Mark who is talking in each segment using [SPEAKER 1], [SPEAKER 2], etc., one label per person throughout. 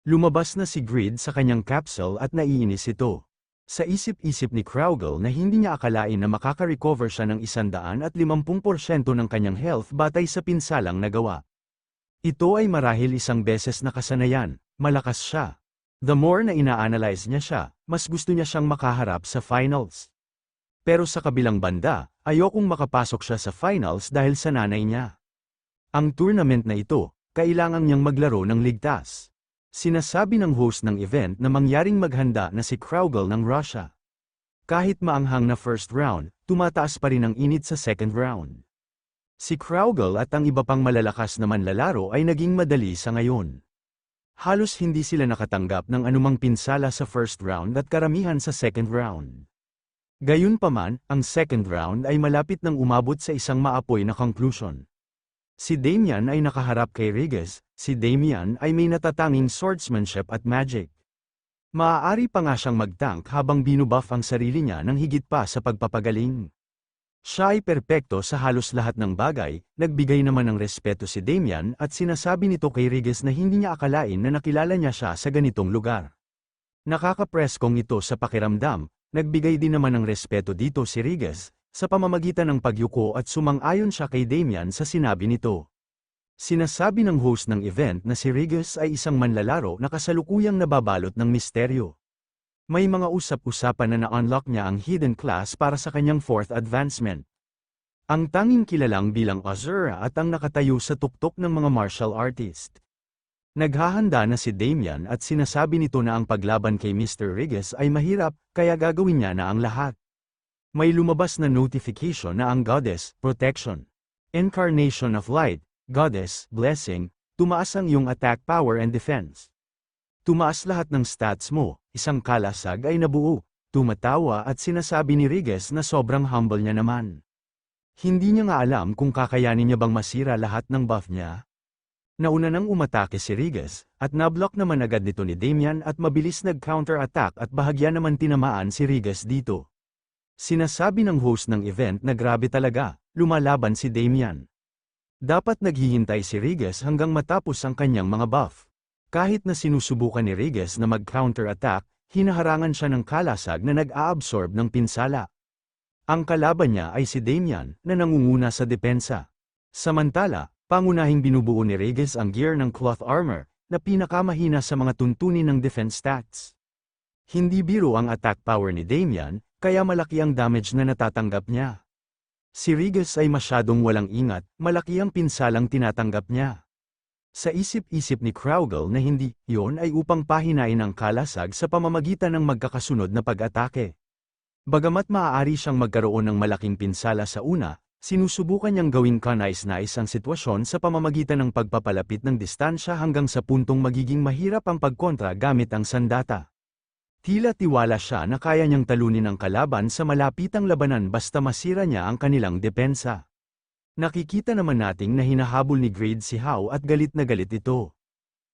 [SPEAKER 1] Lumabas na si Grid sa kanyang capsule at naiinis ito. Sa isip-isip ni Kraugle na hindi niya akalain na makaka-recover siya ng 150% ng kanyang health batay sa pinsalang nagawa. Ito ay marahil isang beses na kasanayan, malakas siya. The more na ina-analyze niya siya, mas gusto niya siyang makaharap sa finals. Pero sa kabilang banda, ayokong makapasok siya sa finals dahil sa nanay niya. Ang tournament na ito, kailangan niyang maglaro ng ligtas. Sinasabi ng host ng event na mangyaring maghanda na si Kraugle ng Russia. Kahit maanghang na first round, tumataas pa rin ang init sa second round. Si Kraugle at ang iba pang malalakas na manlalaro ay naging madali sa ngayon. Halos hindi sila nakatanggap ng anumang pinsala sa first round at karamihan sa second round. Gayunpaman, ang second round ay malapit nang umabot sa isang maapoy na conclusion. Si Damian ay nakaharap kay Rigas, si Damian ay may natatanging swordsmanship at magic. Maaari pa nga siyang mag-tank habang binubuff ang sarili niya ng higit pa sa pagpapagaling. Siya ay perpekto sa halos lahat ng bagay, nagbigay naman ng respeto si Damian at sinasabi nito kay Rigas na hindi niya akalain na nakilala niya siya sa ganitong lugar. Nakakapreskong ito sa pakiramdam, nagbigay din naman ng respeto dito si Rigas, sa pamamagitan ng pagyuko at sumang-ayon siya kay Damian sa sinabi nito. Sinasabi ng host ng event na si Rigas ay isang manlalaro na kasalukuyang nababalot ng misteryo. May mga usap-usapan na na-unlock niya ang hidden class para sa kanyang fourth advancement. Ang tanging kilalang bilang Azura at ang nakatayo sa tuktok ng mga martial artist. Naghahanda na si Damian at sinasabi nito na ang paglaban kay Mr. Rigas ay mahirap, kaya gagawin niya na ang lahat. May lumabas na notification na ang Goddess, Protection, Incarnation of Light, Goddess, Blessing, tumaas ang iyong attack power and defense. Tumaas lahat ng stats mo, isang kalasag ay nabuo, tumatawa at sinasabi ni Rigas na sobrang humble niya naman. Hindi niya nga alam kung kakayanin niya bang masira lahat ng buff niya. Nauna nang umatake si Rigas, at nablock naman agad nito ni Damian at mabilis nag-counter-attack at bahagya naman tinamaan si Rigas dito. Sinasabi ng host ng event na grabe talaga, lumalaban si Damian. Dapat naghihintay si Rigas hanggang matapos ang kanyang mga buff. Kahit na sinusubukan ni Rigas na mag-counter-attack, hinaharangan siya ng kalasag na nag-a-absorb ng pinsala. Ang kalaban niya ay si Damian, na nangunguna sa depensa. Samantala, pangunahing binubuo ni Rigas ang gear ng cloth armor, na pinakamahina sa mga tuntunin ng defense stats. Hindi biro ang attack power ni Damian, kaya malaki ang damage na natatanggap niya. Si Rigas ay masyadong walang ingat, malaki ang pinsalang tinatanggap niya. Sa isip-isip ni Kraugle na hindi, yon ay upang pahinain ang kalasag sa pamamagitan ng magkakasunod na pag-atake. Bagamat maaari siyang magkaroon ng malaking pinsala sa una, sinusubukan niyang gawing kanais-nais ang sitwasyon sa pamamagitan ng pagpapalapit ng distansya hanggang sa puntong magiging mahirap ang pagkontra gamit ang sandata. Tila tiwala siya na kaya niyang talunin ang kalaban sa malapitang labanan basta masira niya ang kanilang depensa. Nakikita naman nating na hinahabol ni Grid si Hao at galit na galit ito.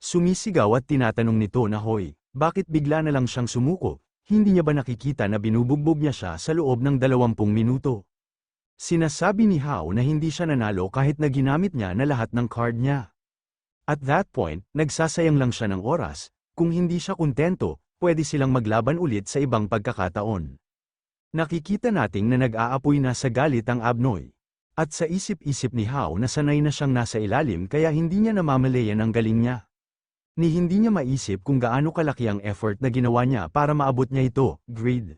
[SPEAKER 1] Sumisigaw at tinatanong nito na hoy, bakit bigla na lang siyang sumuko, hindi niya ba nakikita na binubugbog niya siya sa loob ng 20 minuto? Sinasabi ni Hao na hindi siya nanalo kahit na ginamit niya na lahat ng card niya. At that point, nagsasayang lang siya ng oras, kung hindi siya kontento, pwede silang maglaban ulit sa ibang pagkakataon. Nakikita nating na nag-aapoy na sa galit ang Abnoy. At sa isip-isip ni Hao na sanay na siyang nasa ilalim kaya hindi niya namamalayan ang galing niya. Ni hindi niya maisip kung gaano kalaki ang effort na ginawa niya para maabot niya ito, Grid.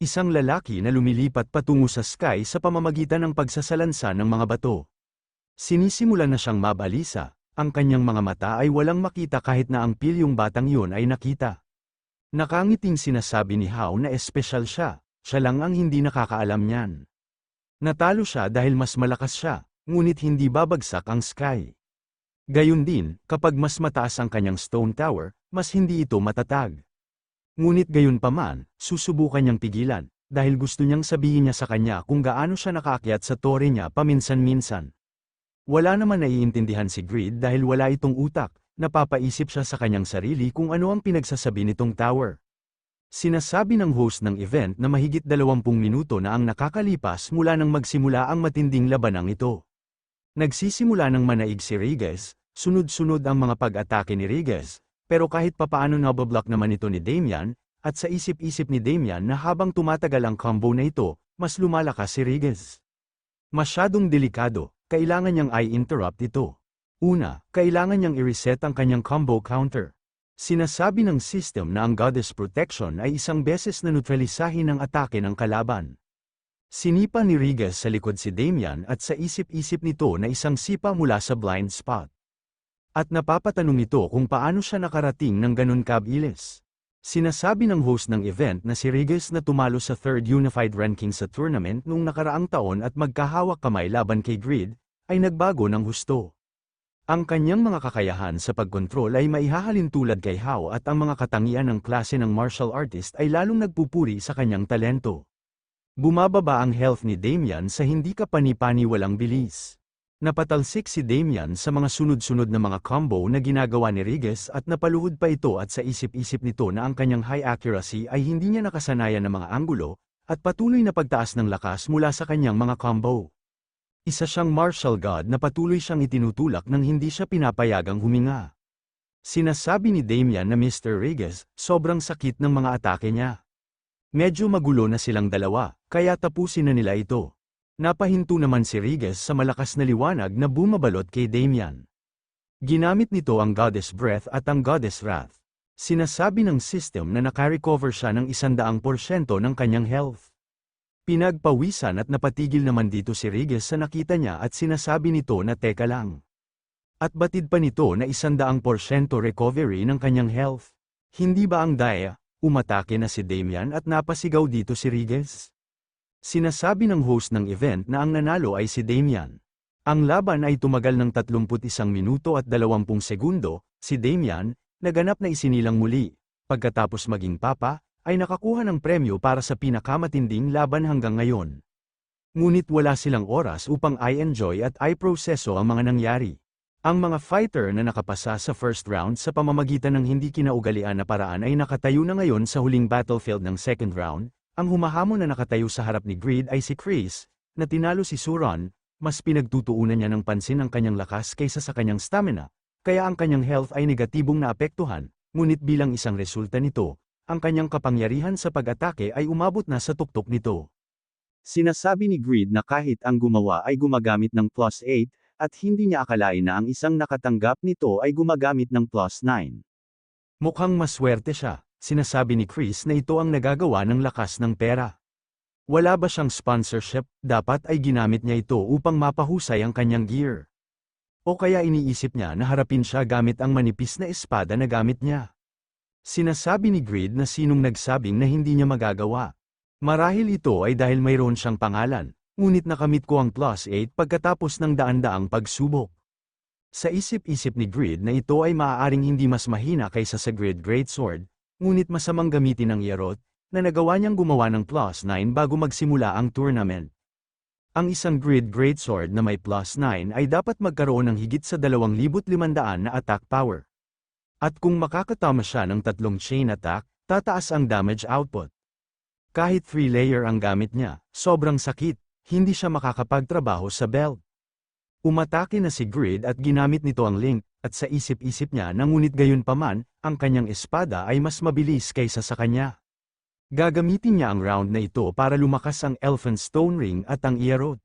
[SPEAKER 1] Isang lalaki na lumilipat patungo sa sky sa pamamagitan ng pagsasalansa ng mga bato. Sinisimulan na siyang mabalisa, ang kanyang mga mata ay walang makita kahit na ang pilyong batang yun ay nakita. Nakangiting sinasabi ni Hao na espesyal siya lang ang hindi nakakaalam niyan. Natalo siya dahil mas malakas siya, ngunit hindi babagsak ang sky. Gayun din, kapag mas mataas ang kanyang stone tower, mas hindi ito matatag. Ngunit gayon pa man, susubukan niyang pigilan, dahil gusto niyang sabihin niya sa kanya kung gaano siya nakaakyat sa tore niya paminsan-minsan. Wala naman naiintindihan si Grid dahil wala itong utak, napapaisip siya sa kanyang sarili kung ano ang pinagsasabi nitong tower. Sinasabi ng host ng event na mahigit 20 minuto na ang nakakalipas mula nang magsimula ang matinding labanang ito. Nagsisimula ng manaig si Rigas, sunod-sunod ang mga pag-atake ni Rigas, Pero kahit papaano nabablock naman ito ni Damian, at sa isip-isip ni Damian na habang tumatagal ang combo na ito, mas lumalakas si Regis. Masyadong delikado, kailangan niyang i-interrupt ito. Una, kailangan niyang i-reset ang kanyang combo counter. Sinasabi ng system na ang Goddess Protection ay isang beses na neutralisahin ang atake ng kalaban. Sinipa ni Regis sa likod si Damian at sa isip-isip nito na isang sipa mula sa blind spot. At napapatanong ito kung paano siya nakarating ng ganun kabilis. Sinasabi ng host ng event na si Regis na tumalo sa 3rd Unified Ranking sa tournament noong nakaraang taon at magkahawak kamay laban kay Grid, ay nagbago ng husto. Ang kanyang mga kakayahan sa pagkontrol ay maihahalin tulad kay Hao at ang mga katangian ng klase ng martial artist ay lalong nagpupuri sa kanyang talento. Bumababa ang health ni Damian sa hindi kapani-paniwalang bilis. Napatalsik si Damian sa mga sunod-sunod na mga combo na ginagawa ni Regis at napaluhod pa ito at sa isip-isip nito na ang kanyang high accuracy ay hindi niya nakasanayan ng mga anggulo, at patuloy na pagtaas ng lakas mula sa kanyang mga combo. Isa siyang martial god na patuloy siyang itinutulak nang hindi siya pinapayagang huminga. Sinasabi ni Damian na Mr. Regis, sobrang sakit ng mga atake niya. Medyo magulo na silang dalawa, kaya tapusin na nila ito. Napahinto naman si Regis sa malakas na liwanag na bumabalot kay Damian. Ginamit nito ang Goddess Breath at ang Goddess Wrath. Sinasabi ng system na nakarecover siya ng 100% ng kanyang health. Pinagpawisan at napatigil naman dito si Regis sa nakita niya at sinasabi nito na teka lang. At batid pa nito na 100% recovery ng kanyang health. Hindi ba ang daya? Umatake na si Damian at napasigaw dito si Regis. Sinasabi ng host ng event na ang nanalo ay si Damian. Ang laban ay tumagal ng 31 minuto at 20 segundo, si Damian, naganap na isinilang muli. Pagkatapos maging papa, ay nakakuha ng premyo para sa pinakamatinding laban hanggang ngayon. Ngunit wala silang oras upang i-enjoy at i-proseso ang mga nangyari. Ang mga fighter na nakapasa sa first round sa pamamagitan ng hindi kinaugalian na paraan ay nakatayo na ngayon sa huling battlefield ng second round. Ang humahamon na nakatayo sa harap ni Grid ay si Chris, na tinalo si Suron, mas pinagtutuunan niya ng pansin ang kanyang lakas kaysa sa kanyang stamina, kaya ang kanyang health ay negatibong naapektuhan, ngunit bilang isang resulta nito, ang kanyang kapangyarihan sa pag-atake ay umabot na sa tuktok nito. Sinasabi ni Grid na kahit ang gumawa ay gumagamit ng +8, at hindi niya akalain na ang isang nakatanggap nito ay gumagamit ng +9. Mukhang maswerte siya. Sinasabi ni Chris na ito ang nagagawa ng lakas ng pera. Wala ba siyang sponsorship, dapat ay ginamit niya ito upang mapahusay ang kanyang gear. O kaya iniisip niya na harapin siya gamit ang manipis na espada na gamit niya. Sinasabi ni Grid na sinong nagsabing na hindi niya magagawa. Marahil ito ay dahil mayroon siyang pangalan, ngunit nakamit ko ang +8 pagkatapos ng daan-daang pagsubok. Sa isip-isip ni Grid na ito ay maaaring hindi mas mahina kaysa sa Grid Greatsword, ngunit masamang gamitin ng Yerot, na nagawa niyang gumawa ng +9 bago magsimula ang tournament. Ang isang Grid Greatsword na may +9 ay dapat magkaroon ng higit sa 2,500 na attack power. At kung makakatama siya ng 3 chain attack, tataas ang damage output. Kahit 3-layer ang gamit niya, sobrang sakit, hindi siya makakapagtrabaho sa belt. Umatake na si Grid at ginamit nito ang link, at sa isip-isip niya na ngunit gayon paman, ang kanyang espada ay mas mabilis kaysa sa kanya. Gagamitin niya ang round na ito para lumakas ang Elfen Stone Ring at ang Ierod.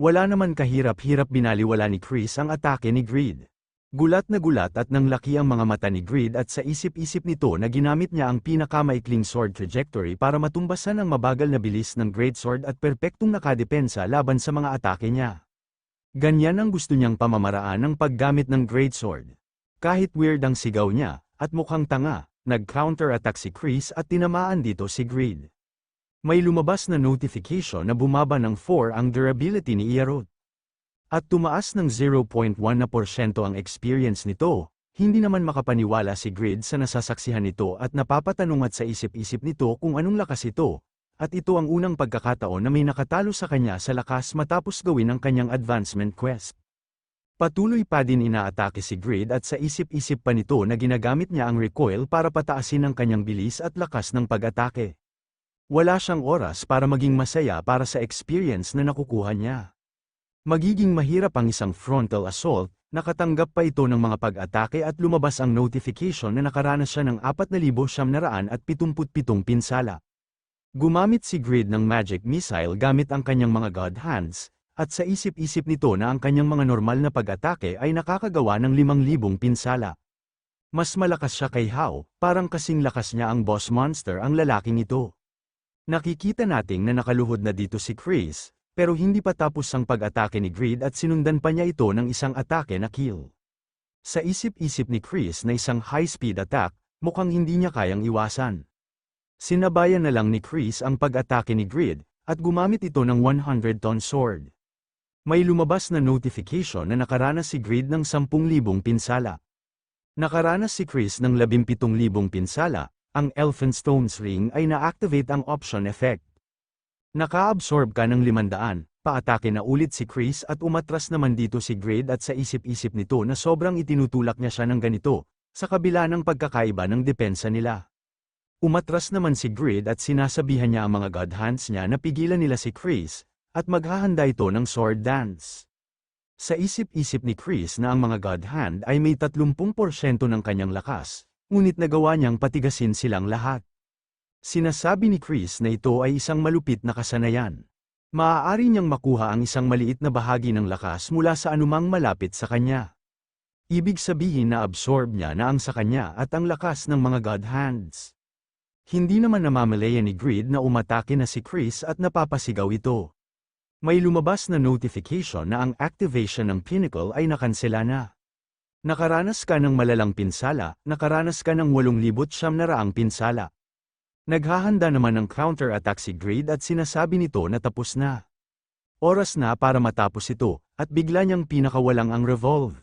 [SPEAKER 1] Wala naman kahirap-hirap binaliwala ni Chris ang atake ni Grid. Gulat na gulat at nanglaki ang mga mata ni Grid at sa isip-isip nito na ginamit niya ang pinakamaikling sword trajectory para matumbasan ang mabagal na bilis ng Greatsword at perpektong nakadepensa laban sa mga atake niya. Ganyan ang gusto niyang pamamaraan ng paggamit ng Greatsword. Kahit weird ang sigaw niya, at mukhang tanga, nag-counter-attack si Chris at tinamaan dito si Grid. May lumabas na notification na bumaba ng 4 ang durability ni Ierod. At tumaas ng 0.1% ang experience nito, hindi naman makapaniwala si Grid sa nasasaksihan nito at napapatanong at sa isip-isip nito kung anong lakas ito. At ito ang unang pagkakataon na may nakatalo sa kanya sa lakas matapos gawin ang kanyang advancement quest. Patuloy pa din inaatake si Grid at sa isip-isip pa nito na ginagamit niya ang recoil para pataasin ang kanyang bilis at lakas ng pag-atake. Wala siyang oras para maging masaya para sa experience na nakukuha niya. Magiging mahirap ang isang frontal assault, Nakatanggap pa ito ng mga pag-atake at lumabas ang notification na nakaranas siya ng 4,777 pinsala. Gumamit si Grid ng magic missile gamit ang kanyang mga God Hands, at sa isip-isip nito na ang kanyang mga normal na pag-atake ay nakakagawa ng 5,000 pinsala. Mas malakas siya kay Hao, parang kasing lakas niya ang boss monster ang lalaking ito. Nakikita nating na nakaluhod na dito si Chris, pero hindi pa tapos ang pag-atake ni Grid at sinundan pa niya ito ng isang atake na kill. Sa isip-isip ni Chris na isang high-speed attack, mukhang hindi niya kayang iwasan. Sinabayan na lang ni Chris ang pag-atake ni Grid, at gumamit ito ng 100-ton sword. May lumabas na notification na nakaranas si Grid ng 10,000 pinsala. Nakaranas si Chris ng 17,000 pinsala, ang Elphinstone's Ring ay na-activate ang option effect. Naka-absorb ka ng 500, paatake na ulit si Chris at umatras naman dito si Grid at sa isip-isip nito na sobrang itinutulak niya siya ng ganito, sa kabila ng pagkakaiba ng depensa nila. Umatras naman si Grid at sinasabihan niya ang mga God Hands niya na pigilan nila si Chris, at maghahanda ito ng sword dance. Sa isip-isip ni Chris na ang mga God Hand ay may 30% ng kanyang lakas, ngunit nagawa niyang patigasin silang lahat. Sinasabi ni Chris na ito ay isang malupit na kasanayan. Maaari niyang makuha ang isang maliit na bahagi ng lakas mula sa anumang malapit sa kanya. Ibig sabihin na absorb niya na ang sa kanya at ang lakas ng mga God Hands. Hindi naman namamalaya ni Grid na umatake na si Chris at napapasigaw ito. May lumabas na notification na ang activation ng Pinnacle ay nakansela na. Nakaranas ka ng malalang pinsala, nakaranas ka ng 8,700 pinsala. Naghahanda naman ng counter-attack si Grid at sinasabi nito na tapos na. Oras na para matapos ito, at bigla niyang pinakawalang ang revolve.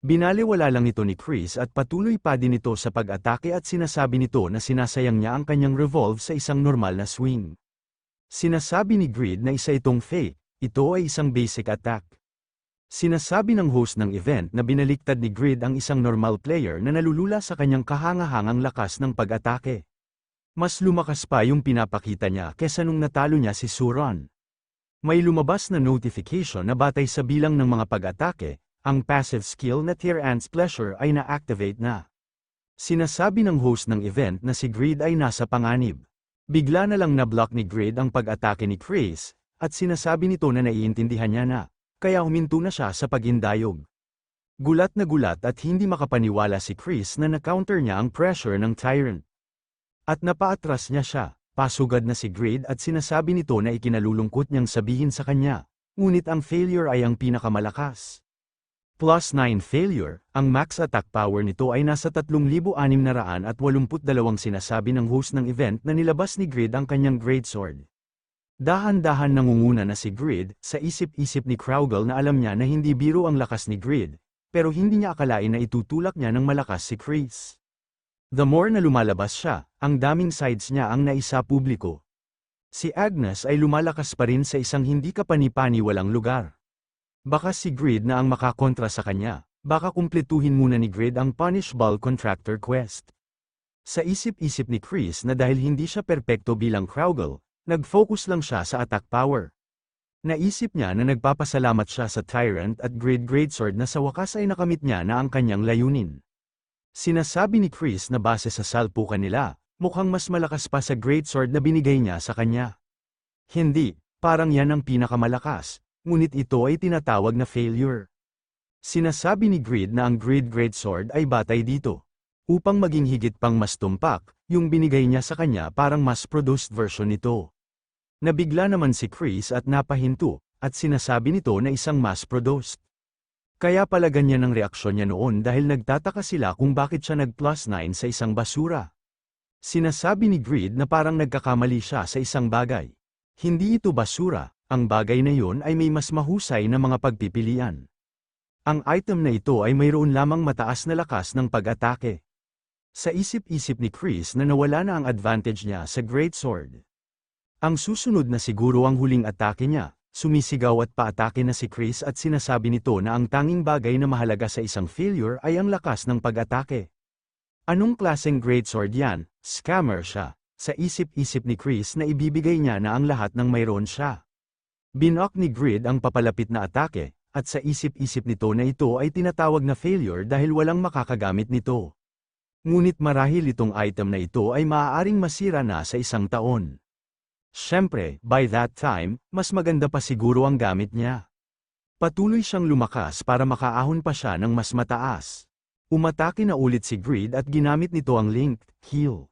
[SPEAKER 1] Binaliwala lang ito ni Chris at patuloy pa din ito sa pag-atake at sinasabi nito na sinasayang niya ang kanyang revolve sa isang normal na swing. Sinasabi ni Grid na isa itong fake, ito ay isang basic attack. Sinasabi ng host ng event na binaliktad ni Grid ang isang normal player na nalulula sa kanyang kahangahangang lakas ng pag-atake. Mas lumakas pa yung pinapakita niya kesa nung natalo niya si Suron. May lumabas na notification na batay sa bilang ng mga pag-atake, ang passive skill na Tear Ant's Pleasure ay na-activate na. Sinasabi ng host ng event na si Grid ay nasa panganib. Bigla na lang na-block ni Grid ang pag-atake ni Chris, at sinasabi nito na naiintindihan niya na, kaya huminto na siya sa paghindayog. Gulat na gulat at hindi makapaniwala si Chris na na-counter niya ang pressure ng Tyrant. At napaatras niya siya, pasugad na si Grid at sinasabi nito na ikinalulungkot niyang sabihin sa kanya, ngunit ang failure ay ang pinakamalakas. +9 failure, ang max attack power nito ay nasa 3,682 sinasabi ng host ng event na nilabas ni Grid ang kanyang greatsword. Dahan-dahan nangunguna na si Grid, sa isip-isip ni Crowgle na alam niya na hindi biro ang lakas ni Grid, pero hindi niya akalain na itutulak niya ng malakas si Chris. The more na lumalabas siya, ang daming sides niya ang naisa publiko. Si Agnes ay lumalakas pa rin sa isang hindi kapani-pani walang lugar. Baka si Grid na ang makakontra sa kanya, baka kumpletuhin muna ni Grid ang Punish Ball Contractor Quest. Sa isip-isip ni Chris na dahil hindi siya perpekto bilang Crowgle, nag-focus lang siya sa attack power. Naisip niya na nagpapasalamat siya sa Tyrant at Grid Greatsword na sa wakas ay nakamit niya na ang kanyang layunin. Sinasabi ni Chris na base sa salpukan nila, mukhang mas malakas pa sa Greatsword na binigay niya sa kanya. Hindi, parang yan ang pinakamalakas. Ngunit ito ay tinatawag na failure. Sinasabi ni Grid na ang Grid Greatsword ay batay dito. Upang maging higit pang mas tumpak, yung binigay niya sa kanya parang mass-produced version nito. Nabigla naman si Chris at napahinto, at sinasabi nito na isang mass-produced. Kaya pala ganyan ang reaksyon niya noon dahil nagtataka sila kung bakit siya nag+9 sa isang basura. Sinasabi ni Grid na parang nagkakamali siya sa isang bagay. Hindi ito basura. Ang bagay na yon ay may mas mahusay na mga pagpipilian. Ang item na ito ay mayroon lamang mataas na lakas ng pag-atake. Sa isip-isip ni Chris na nawala na ang advantage niya sa Greatsword. Ang susunod na siguro ang huling atake niya, sumisigaw at paatake na si Chris at sinasabi nito na ang tanging bagay na mahalaga sa isang failure ay ang lakas ng pag-atake. Anong klaseng Greatsword yan? Scammer siya. Sa isip-isip ni Chris na ibibigay niya na ang lahat ng mayroon siya. Binlock ni Grid ang papalapit na atake, at sa isip-isip nito na ito ay tinatawag na failure dahil walang makakagamit nito. Ngunit marahil itong item na ito ay maaaring masira na sa 1 taon. Siyempre, by that time, mas maganda pa siguro ang gamit niya. Patuloy siyang lumakas para makaahon pa siya ng mas mataas. Umatake na ulit si Greed at ginamit nito ang linked heal.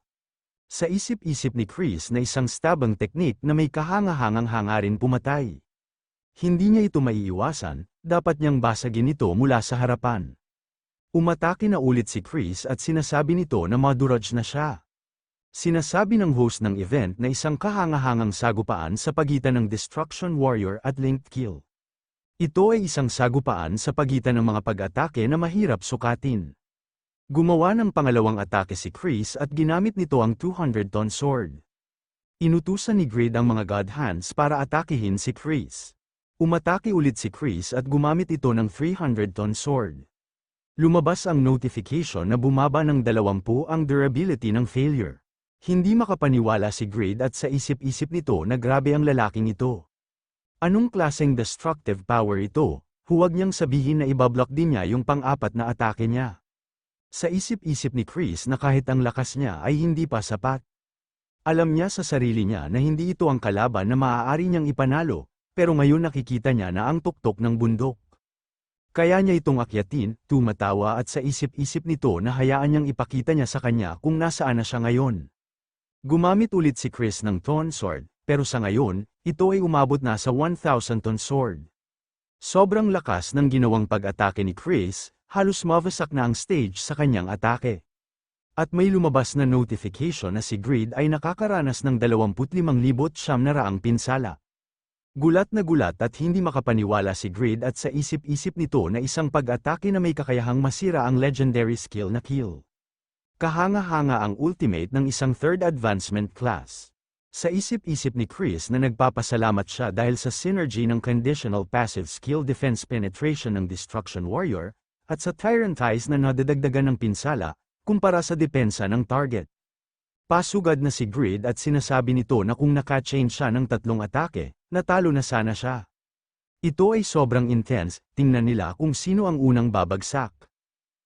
[SPEAKER 1] Sa isip-isip ni Chris na isang stabang teknik na may kahanga-hangang hangarin pumatay. Hindi niya ito maiiwasan, dapat niyang basagin ito mula sa harapan. Umatake na ulit si Chris at sinasabi nito na madurage na siya. Sinasabi ng host ng event na isang kahanga-hangang sagupaan sa pagitan ng Destruction Warrior at Linked Kill. Ito ay isang sagupaan sa pagitan ng mga pag-atake na mahirap sukatin. Gumawa ng pangalawang atake si Chris at ginamit nito ang 200-ton sword. Inutusan ni Greed ang mga God Hands para atakihin si Chris. Umatake ulit si Chris at gumamit ito ng 300-ton sword. Lumabas ang notification na bumaba ng 20 ang durability ng failure. Hindi makapaniwala si Greed at sa isip-isip nito na grabe ang lalaking ito. Anong klaseng destructive power ito? Huwag niyang sabihin na ibablock din niya yung pang-apat na atake niya. Sa isip-isip ni Chris na kahit ang lakas niya ay hindi pa sapat. Alam niya sa sarili niya na hindi ito ang kalaban na maaari niyang ipanalo, pero ngayon nakikita niya na ang tuktok ng bundok. Kaya niya itong akyatin, tumatawa at sa isip-isip nito na hayaan niyang ipakita niya sa kanya kung nasaan na siya ngayon. Gumamit ulit si Chris ng Ton Sword, pero sa ngayon, ito ay umabot na sa 1,000-ton sword. Sobrang lakas ng ginawang pag-atake ni Chris, halos mawasak na ang stage sa kanyang atake. At may lumabas na notification na si Greed ay nakakaranas ng 25,900 pinsala. Gulat na gulat at hindi makapaniwala si Greed at sa isip-isip nito na isang pag-atake na may kakayahang masira ang legendary skill na kill. Kahanga-hanga ang ultimate ng isang third advancement class. Sa isip-isip ni Chris na nagpapasalamat siya dahil sa synergy ng conditional passive skill defense penetration ng Destruction Warrior, at sa Tyrant Eyes na nadadagdagan ng pinsala, kumpara sa depensa ng target. Pasugad na si Greed at sinasabi nito na kung naka-chain siya ng 3 atake, natalo na sana siya. Ito ay sobrang intense, tingnan nila kung sino ang unang babagsak.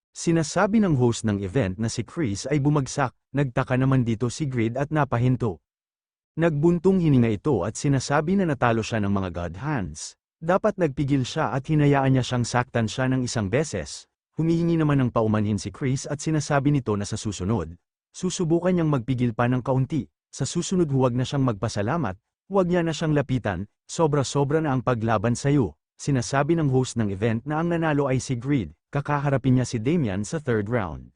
[SPEAKER 1] Sinasabi ng host ng event na si Chris ay bumagsak, nagtaka naman dito si Greed at napahinto. Nagbuntong hininga ito at sinasabi na natalo siya ng mga God Hands. Dapat nagpigil siya at hinayaan niya siyang saktan siya ng isang beses. Humihingi naman ng paumanhin si Chris at sinasabi nito na sa susunod, susubukan niyang magpigil pa ng kaunti, sa susunod huwag na siyang magpasalamat, huwag niya na siyang lapitan, sobra-sobra na ang paglaban sa'yo. Sinasabi ng host ng event na ang nanalo ay si Greed, kakaharapin niya si Damian sa 3rd round.